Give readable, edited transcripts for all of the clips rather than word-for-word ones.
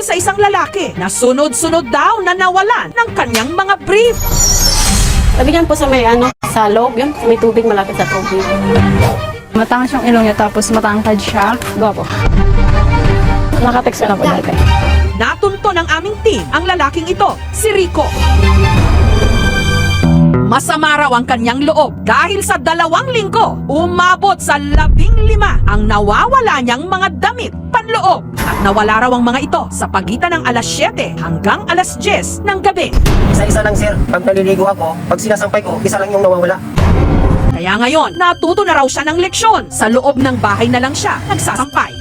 tungkol sa isang lalaki na sunod-sunod daw na nawalan ng kanyang mga brief. Sabi niyan po sa may sa loob, yun, may tubig malapit sa tubig. Mataas yung ilong niya tapos matangkad siya. Gwapo. Nakatext ka na po dati. Natunto ng aming team ang lalaking ito, si Rico. Masama raw ang kanyang loob dahil sa 2 linggo, umabot sa 15 ang nawawala niyang mga damit panloob. At nawala raw ang mga ito sa pagitan ng alas 7 hanggang alas 10 ng gabi. Isa-isa lang sir, pag naliligo ako, pag sinasampay ko, isa lang yung nawawala. Kaya ngayon, natuto na raw siya ng leksyon. Sa loob ng bahay na lang siya nagsasampay.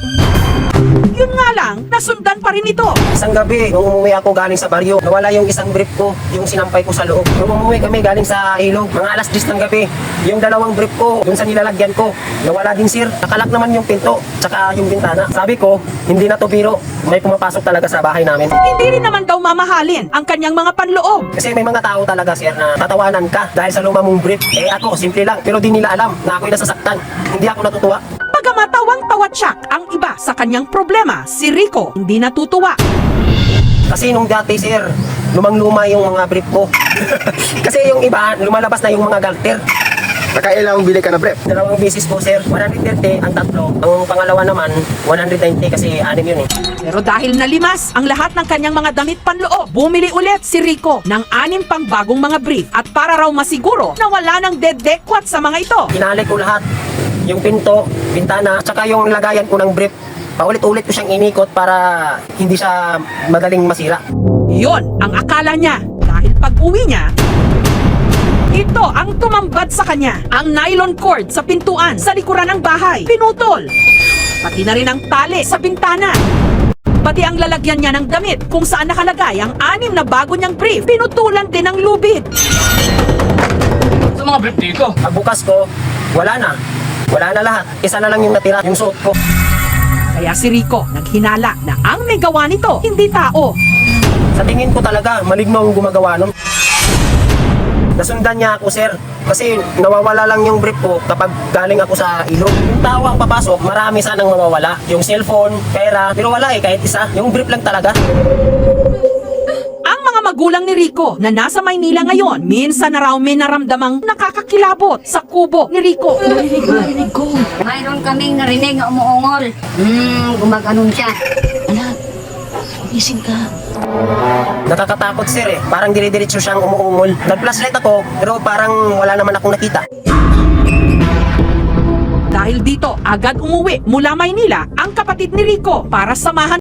Yun nga lang, nasundan pa rin ito. Isang gabi, nung umuwi ako galing sa baryo, nawala yung isang brief ko, yung sinampay ko sa loob. Nung umuwi kami galing sa ilog, mga alas 10 ng gabi, yung 2 brief ko, dun sa nilalagyan ko, nawala din sir. Nakalak naman yung pinto, tsaka yung bintana. Sabi ko, hindi na to biro, may pumapasok talaga sa bahay namin. Hindi rin naman daw mamahalin ang kanyang mga panloob. Kasi may mga tao talaga sir na tatawanan ka dahil sa luma mong brief. Eh ako, simple lang, pero di nila alam na ako'y nasasaktan. Hindi ako natutuwa. Pagamatawang tawatsak ang iba sa kanyang problema, si Rico hindi natutuwa. Kasi nung dati sir, lumang-luma yung mga brief ko. Kasi yung iba, lumalabas na yung mga galter. Nakailang bili ka na brief? 2 beses po sir, 130 ang tatlo. Ang pangalawa naman, 190 kasi 6 yun eh. Pero dahil nalimas ang lahat ng kanyang mga damit panloob, bumili ulit si Rico ng 6 pang bagong mga brief. At para raw masiguro na wala ng dedekwat sa mga ito, Kinalik ko lahat, yung pinto, bintana, tsaka yung lagayan ko ng brief. Paulit-ulit ko siyang inikot para hindi siya madaling masira. yon ang akala niya. Dahil pag uwi niya, ito ang tumambad sa kanya. Ang nylon cord sa pintuan sa likuran ng bahay, pinutol. Pati na rin ang tali sa bintana. Pati ang lalagyan niya ng damit kung saan nakalagay ang 6 na bago niyang brief, pinutulan din ang lubid. Sa mga brief dito. Pagbukas ko, wala na. Wala na lahat. Isa na lang yung natira, yung suot ko. Kaya si Rico naghinala na ang may gawa nito hindi tao. Sa tingin ko talaga, maligno ang gumagawa nun. Nasundan niya ako, sir. Kasi nawawala lang yung brief ko kapag galing ako sa ilog. Yung tao ang papasok, marami sanang mawawala. Yung cellphone, pera, pero wala eh, kahit isa. Yung brief lang talaga. Ang mga magulang ni Rico na nasa Maynila ngayon, minsan na raw may naramdamang nakakakilabot sa kubo ni Rico. Narinig ko. Mayroon kaming narinig na umuungol. Gumaganon siya. Anak, gising ka. Nakakatakot, sir eh. Parang dire-diretso siyang umuungol. Nag-flashlight ako, pero parang wala naman akong nakita. Dahil dito, agad umuwi mula Maynila ang kapatid ni Rico para samahan